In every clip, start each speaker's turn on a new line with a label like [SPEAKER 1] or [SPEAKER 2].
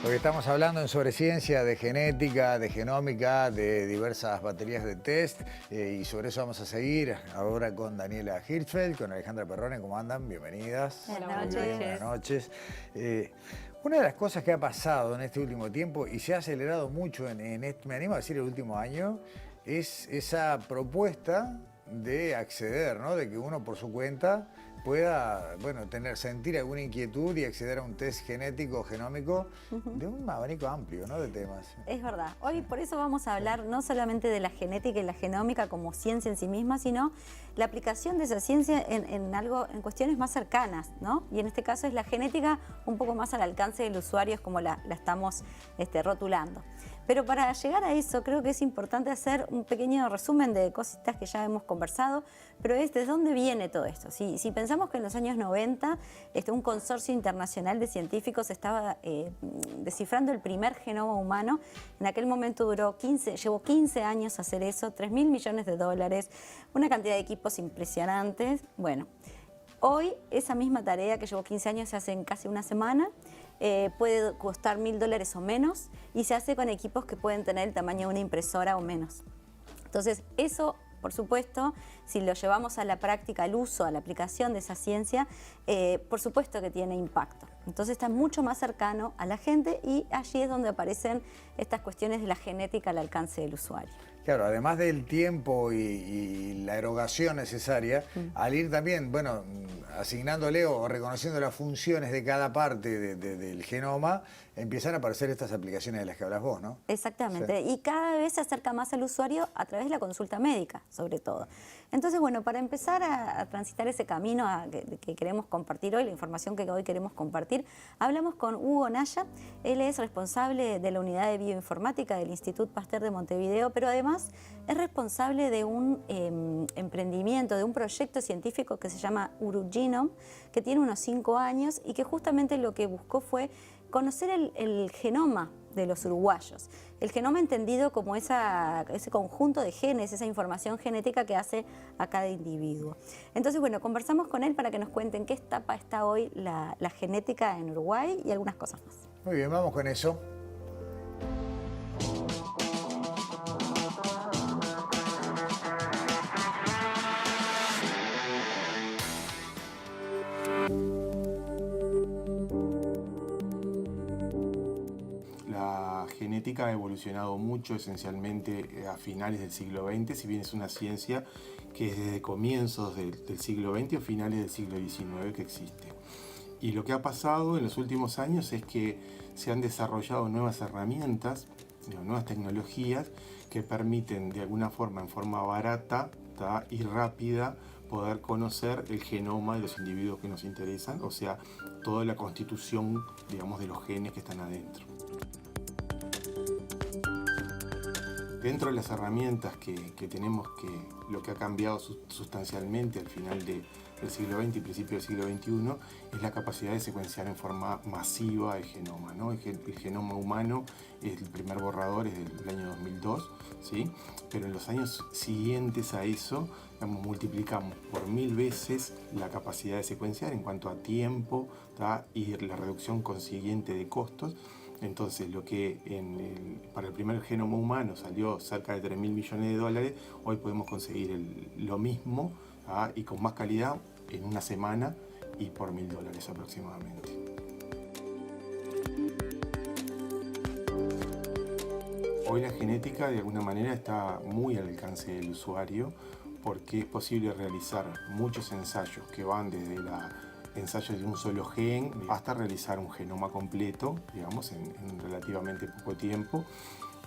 [SPEAKER 1] Porque estamos hablando en sobre ciencia, de genética, de genómica, de diversas baterías de test y sobre eso vamos a seguir ahora con Daniela Hirschfeld, con Alejandra Perrone. ¿Cómo andan? Bienvenidas.
[SPEAKER 2] Buenas
[SPEAKER 1] Muy
[SPEAKER 2] noches.
[SPEAKER 1] bien, buenas noches. Una de las cosas que ha pasado en este último tiempo y se ha acelerado mucho me animo a decir el último año, es esa propuesta de acceder, ¿no? De que uno por su cuenta pueda, bueno, sentir alguna inquietud y acceder a un test genético o genómico de un abanico amplio, ¿no? De temas.
[SPEAKER 2] Es verdad. Hoy por eso vamos a hablar no solamente de la genética y la genómica como ciencia en sí misma, sino la aplicación de esa ciencia en cuestiones más cercanas, ¿no? Y en este caso es la genética un poco más al alcance del usuario, es como la estamos rotulando. Pero para llegar a eso creo que es importante hacer un pequeño resumen de cositas que ya hemos conversado, pero es de dónde viene todo esto. Si pensamos que en los años 90 un consorcio internacional de científicos estaba descifrando el primer genoma humano, en aquel momento llevó 15 años hacer eso, 3.000 millones de dólares, una cantidad de equipos impresionantes. Bueno, hoy esa misma tarea que llevó 15 años se hace en casi una semana. Puede costar $1.000 o menos y se hace con equipos que pueden tener el tamaño de una impresora o menos. Entonces, eso, por supuesto, si lo llevamos a la práctica, al uso, a la aplicación de esa ciencia, por supuesto que tiene impacto. Entonces está mucho más cercano a la gente y allí es donde aparecen estas cuestiones de la genética al alcance del usuario.
[SPEAKER 1] Claro, además del tiempo y la erogación necesaria, al ir también, bueno, asignándole o reconociendo las funciones de cada parte del genoma, empiezan a aparecer estas aplicaciones de las que hablas vos, ¿no?
[SPEAKER 2] Exactamente,
[SPEAKER 1] Sí.
[SPEAKER 2] y cada vez se acerca más al usuario a través de la consulta médica, sobre todo. Entonces, bueno, para empezar a transitar ese camino que queremos compartir hoy, la información que hoy queremos compartir, hablamos con Hugo Naya. Él es responsable de la unidad de bioinformática del Instituto Pasteur de Montevideo, pero además es responsable de un emprendimiento, de un proyecto científico que se llama Urugenome, que tiene unos 5 años y que justamente lo que buscó fue conocer el genoma de los uruguayos. El genoma entendido como ese conjunto de genes, esa información genética que hace a cada individuo. Entonces, bueno, conversamos con él para que nos cuente en qué etapa está hoy la genética en Uruguay y algunas cosas más.
[SPEAKER 1] Muy bien, vamos con eso.
[SPEAKER 3] La genética ha evolucionado mucho, esencialmente a finales del siglo XX, si bien es una ciencia que es desde comienzos del siglo XX o finales del siglo XIX que existe. Y lo que ha pasado en los últimos años es que se han desarrollado nuevas herramientas, nuevas tecnologías que permiten de alguna forma, en forma barata y rápida, poder conocer el genoma de los individuos que nos interesan, o sea, toda la constitución, digamos, de los genes que están adentro. Dentro de las herramientas que tenemos, lo que ha cambiado sustancialmente al final del siglo XX y principio del siglo XXI es la capacidad de secuenciar en forma masiva el genoma, ¿no? El genoma humano, el primer borrador es del año 2002, ¿sí? Pero en los años siguientes a eso, digamos, multiplicamos por 1000 veces la capacidad de secuenciar en cuanto a tiempo y la reducción consiguiente de costos. Entonces, lo que para el primer genoma humano salió cerca de 3.000 millones de dólares, hoy podemos conseguir lo mismo y con más calidad en una semana y por $1.000 aproximadamente. Hoy la genética de alguna manera está muy al alcance del usuario porque es posible realizar muchos ensayos que van desde ensayos de un solo gen hasta realizar un genoma completo, digamos, en relativamente poco tiempo.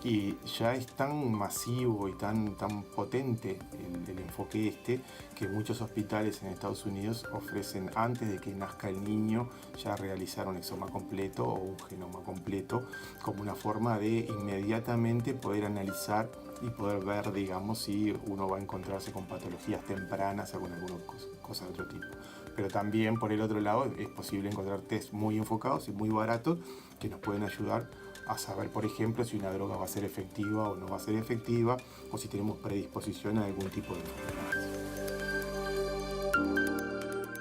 [SPEAKER 3] Y ya es tan masivo y tan potente el enfoque que muchos hospitales en Estados Unidos ofrecen antes de que nazca el niño ya realizar un exoma completo o un genoma completo como una forma de inmediatamente poder analizar y poder ver, digamos, si uno va a encontrarse con patologías tempranas o con alguna cosa de otro tipo. Pero también, por el otro lado, es posible encontrar test muy enfocados y muy baratos que nos pueden ayudar a saber, por ejemplo, si una droga va a ser efectiva o no va a ser efectiva, o si tenemos predisposición a algún tipo de enfermedades.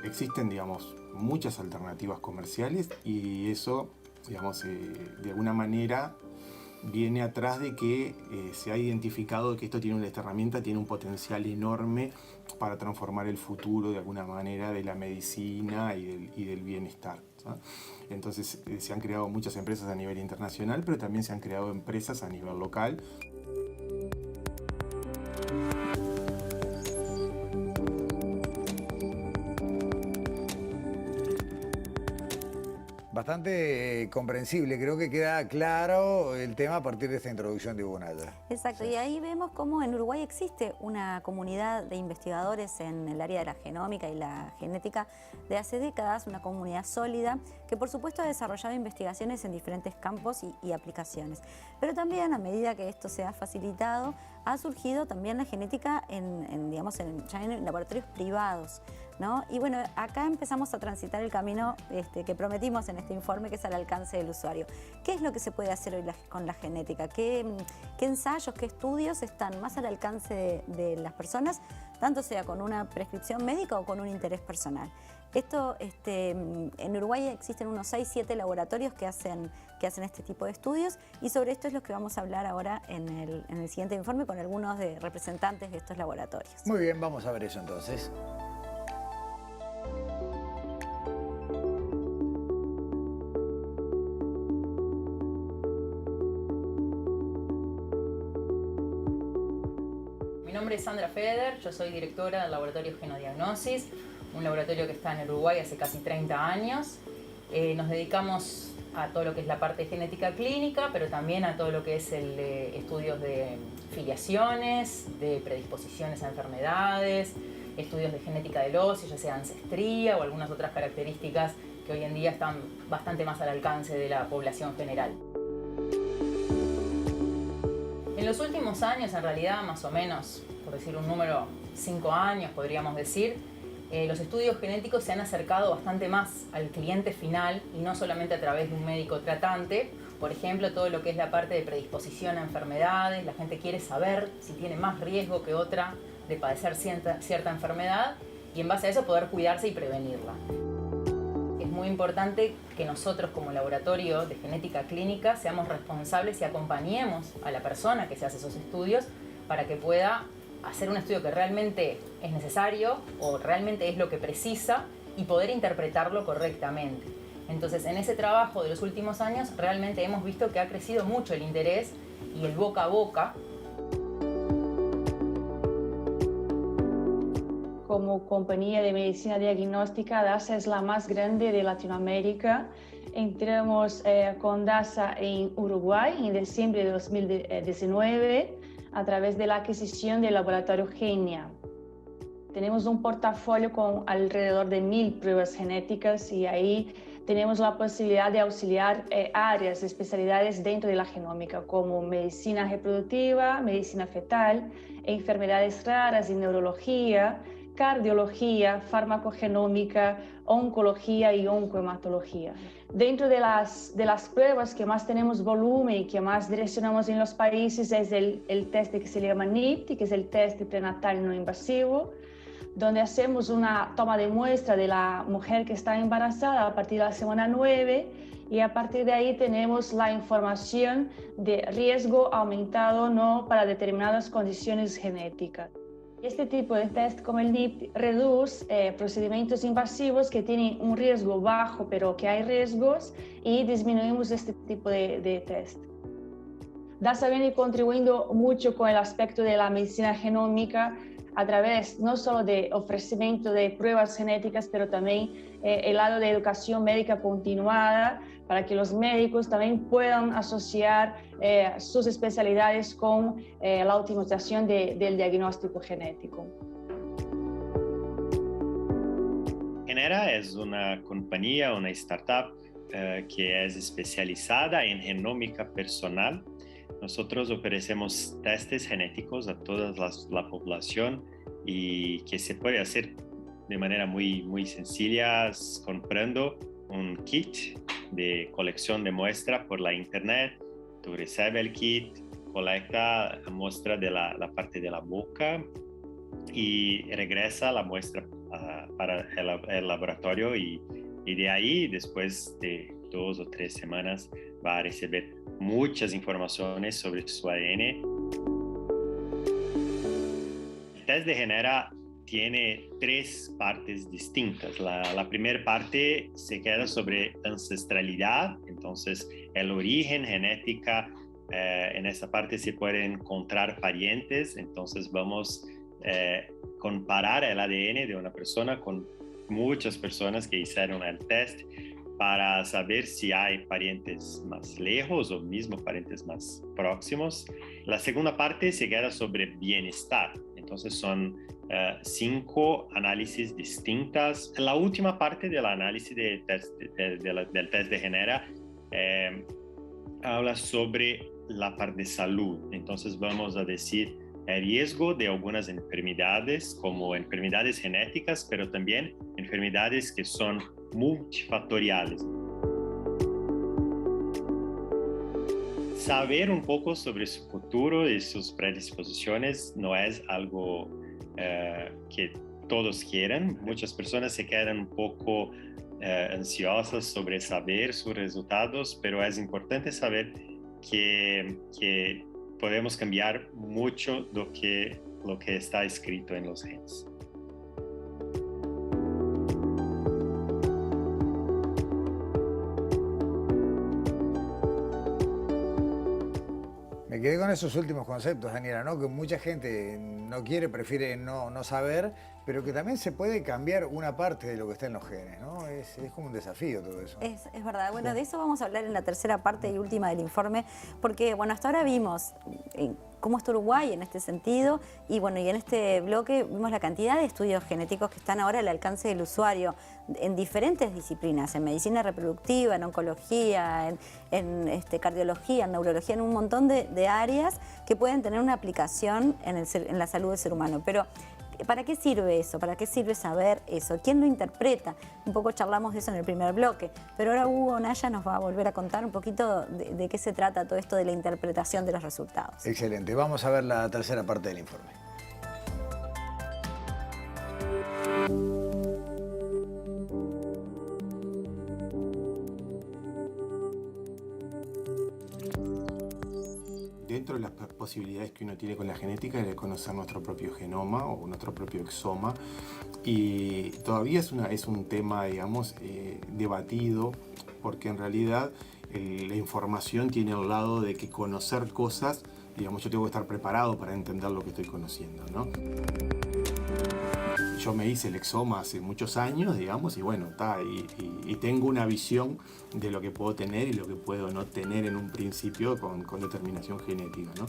[SPEAKER 3] Existen, digamos, muchas alternativas comerciales y eso digamos, de alguna manera viene atrás de que se ha identificado que esta herramienta tiene un potencial enorme para transformar el futuro de alguna manera de la medicina y del bienestar, ¿sí? Entonces se han creado muchas empresas a nivel internacional, pero también se han creado empresas a nivel local.
[SPEAKER 1] Bastante comprensible, creo que queda claro el tema a partir de esta introducción de Hugo Naya.
[SPEAKER 2] Exacto, y ahí vemos cómo en Uruguay existe una comunidad de investigadores en el área de la genómica y la genética de hace décadas, una comunidad sólida que por supuesto ha desarrollado investigaciones en diferentes campos y aplicaciones. Pero también a medida que esto se ha facilitado, ha surgido también la genética ya en laboratorios privados, ¿no? Y bueno, acá empezamos a transitar el camino que prometimos en este informe, que es al alcance del usuario. ¿Qué es lo que se puede hacer hoy con la genética? ¿Qué ensayos, qué estudios están más al alcance de las personas, tanto sea con una prescripción médica o con un interés personal? En Uruguay existen unos 6-7 laboratorios que hacen este tipo de estudios, y sobre esto es lo que vamos a hablar ahora en el siguiente informe con algunos de representantes de estos laboratorios.
[SPEAKER 1] Muy bien, vamos a ver eso entonces.
[SPEAKER 4] Mi nombre es Sandra Feder, yo soy directora del laboratorio Genodiagnosis, un laboratorio que está en Uruguay hace casi 30 años. Nos dedicamos a todo lo que es la parte de genética clínica, pero también a todo lo que es el estudios de filiaciones, de predisposiciones a enfermedades, estudios de genética del óseo, ya sea ancestría o algunas otras características que hoy en día están bastante más al alcance de la población general. En los últimos años, en realidad, más o menos, por decir un número, 5 años podríamos decir, los estudios genéticos se han acercado bastante más al cliente final y no solamente a través de un médico tratante. Por ejemplo, todo lo que es la parte de predisposición a enfermedades, la gente quiere saber si tiene más riesgo que otra de padecer cierta enfermedad y en base a eso poder cuidarse y prevenirla. Es muy importante que nosotros como laboratorio de genética clínica seamos responsables y acompañemos a la persona que se hace esos estudios para que pueda hacer un estudio que realmente es necesario o realmente es lo que precisa y poder interpretarlo correctamente. Entonces, en ese trabajo de los últimos años realmente hemos visto que ha crecido mucho el interés y el boca a boca.
[SPEAKER 5] Como compañía de medicina diagnóstica, DASA es la más grande de Latinoamérica. Entramos con DASA en Uruguay en diciembre de 2019 a través de la adquisición del laboratorio Genia. Tenemos un portafolio con alrededor de 1000 pruebas genéticas y ahí tenemos la posibilidad de auxiliar áreas de especialidades dentro de la genómica, como medicina reproductiva, medicina fetal, enfermedades raras y neurología, cardiología, farmacogenómica, oncología y oncohematología. Dentro de las pruebas que más tenemos volumen y que más direccionamos en los países es el test que se llama NIPT, que es el test prenatal no invasivo, donde hacemos una toma de muestra de la mujer que está embarazada a partir de la semana 9 y a partir de ahí tenemos la información de riesgo aumentado o no para determinadas condiciones genéticas. Este tipo de test como el NIPT reduce procedimientos invasivos que tienen un riesgo bajo pero que hay riesgos y disminuimos este tipo de test. DASA viene contribuyendo mucho con el aspecto de la medicina genómica a través no solo de ofrecimiento de pruebas genéticas, pero también el lado de educación médica continuada para que los médicos también puedan asociar sus especialidades con la optimización del diagnóstico genético.
[SPEAKER 6] Genera es una compañía, una startup que es especializada en genómica personal. Nosotros ofrecemos testes genéticos a toda la población y que se puede hacer de manera muy sencilla comprando un kit de colección de muestra por la internet. Tú recibes el kit, colecta la muestra de la parte de la boca y regresa la muestra para el laboratorio y de ahí, después de 2 o 3 semanas va a recibir muchas informaciones sobre su ADN. El test de Genera tiene 3 partes distintas. La primera parte se queda sobre ancestralidad, entonces el origen, genética. En esa parte se pueden encontrar parientes, entonces vamos a comparar el ADN de una persona con muchas personas que hicieron el test para saber si hay parientes más lejos o mismo parientes más próximos. La segunda parte se queda sobre bienestar, entonces son 5 análisis distintas. La última parte del análisis del test de Genera habla sobre la parte de salud, entonces vamos a decir el riesgo de algunas enfermedades como enfermedades genéticas, pero también enfermedades que son multifactoriales. Saber un poco sobre su futuro y sus predisposiciones no es algo que todos quieran. Muchas personas se quedan un poco ansiosas sobre saber sus resultados, pero es importante saber que podemos cambiar mucho lo que está escrito en los genes.
[SPEAKER 1] Me quedé con esos últimos conceptos, Daniela, ¿no? Que mucha gente no quiere, prefiere no saber, pero que también se puede cambiar una parte de lo que está en los genes, ¿no? Es como un desafío todo eso.
[SPEAKER 2] Es verdad. Bueno, de eso vamos a hablar en la tercera parte y última del informe, porque, bueno, hasta ahora vimos cómo está Uruguay en este sentido y, bueno, y en este bloque vimos la cantidad de estudios genéticos que están ahora al alcance del usuario en diferentes disciplinas, en medicina reproductiva, en oncología, en cardiología, en neurología, en un montón de áreas que pueden tener una aplicación en la salud del ser humano. Pero ¿para qué sirve eso? ¿Para qué sirve saber eso? ¿Quién lo interpreta? Un poco charlamos de eso en el primer bloque, pero ahora Hugo Naya nos va a volver a contar un poquito de qué se trata todo esto de la interpretación de los resultados.
[SPEAKER 1] Excelente. Vamos a ver la tercera parte del informe.
[SPEAKER 3] Dentro de las posibilidades que uno tiene con la genética es de conocer nuestro propio genoma o nuestro propio exoma, y todavía es un tema, digamos, debatido, porque en realidad la información tiene al lado de que conocer cosas, digamos, yo tengo que estar preparado para entender lo que estoy conociendo, ¿no? Yo me hice el exoma hace muchos años, digamos, y bueno, y tengo una visión de lo que puedo tener y lo que puedo no tener en un principio con determinación genética, ¿no?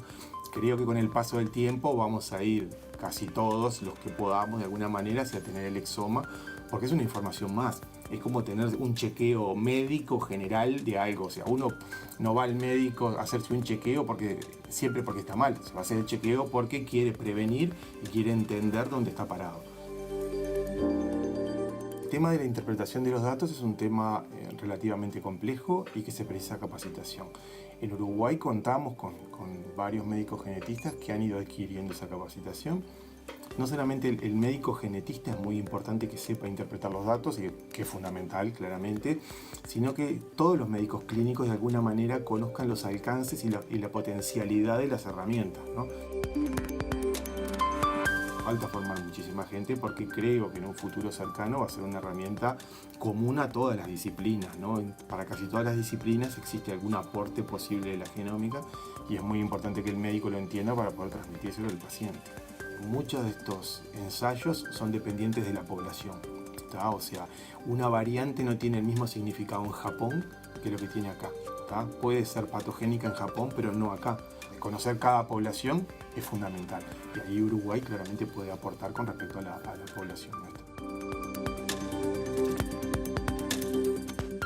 [SPEAKER 3] Creo que con el paso del tiempo vamos a ir casi todos los que podamos de alguna manera hacia tener el exoma, porque es una información más. Es como tener un chequeo médico general de algo. O sea, uno no va al médico a hacerse un chequeo siempre porque está mal. Se va a hacer el chequeo porque quiere prevenir y quiere entender dónde está parado. El tema de la interpretación de los datos es un tema relativamente complejo y que se precisa capacitación. En Uruguay contamos con varios médicos genetistas que han ido adquiriendo esa capacitación. No solamente el médico genetista es muy importante que sepa interpretar los datos, y que es fundamental claramente, sino que todos los médicos clínicos de alguna manera conozcan los alcances y la potencialidad de las herramientas, ¿no? Falta formar muchísima gente, porque creo que en un futuro cercano va a ser una herramienta común a todas las disciplinas, ¿no? Para casi todas las disciplinas existe algún aporte posible de la genómica, y es muy importante que el médico lo entienda para poder transmitírselo al paciente. Muchos de estos ensayos son dependientes de la población, ¿tá? O sea, una variante no tiene el mismo significado en Japón que lo que tiene acá, ¿tá? Puede ser patogénica en Japón, pero no acá. Conocer cada población es fundamental, y ahí Uruguay claramente puede aportar con respecto a la población nuestra.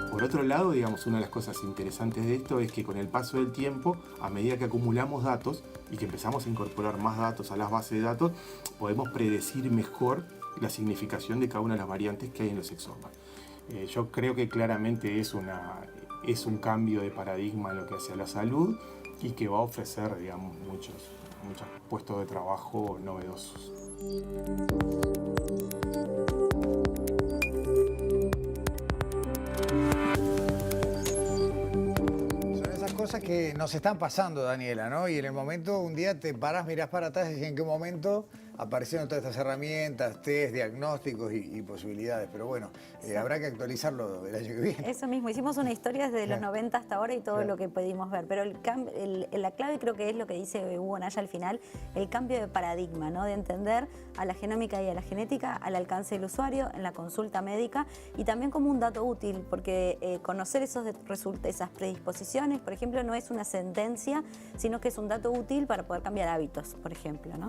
[SPEAKER 3] Por otro lado, digamos, una de las cosas interesantes de esto es que con el paso del tiempo, a medida que acumulamos datos y que empezamos a incorporar más datos a las bases de datos, podemos predecir mejor la significación de cada una de las variantes que hay en los exomas. Yo creo que claramente es un cambio de paradigma en lo que hace a la salud, y que va a ofrecer, digamos, muchos puestos de trabajo novedosos.
[SPEAKER 1] cosas que nos están pasando, Daniela, ¿no? Y en el momento, un día te parás, mirás para atrás y dices en qué momento aparecieron todas estas herramientas, test, diagnósticos y posibilidades. Pero bueno, habrá que actualizarlo el año que viene.
[SPEAKER 2] Eso mismo, hicimos una historia desde los 90 hasta ahora y todo
[SPEAKER 1] Claro.
[SPEAKER 2] lo que pudimos ver. Pero la clave creo que es lo que dice Hugo Naya al final, el cambio de paradigma, ¿no? De entender a la genómica y a la genética al alcance del usuario, en la consulta médica y también como un dato útil, porque conocer esas predisposiciones, por ejemplo, no es una sentencia, sino que es un dato útil para poder cambiar hábitos, por ejemplo, ¿no?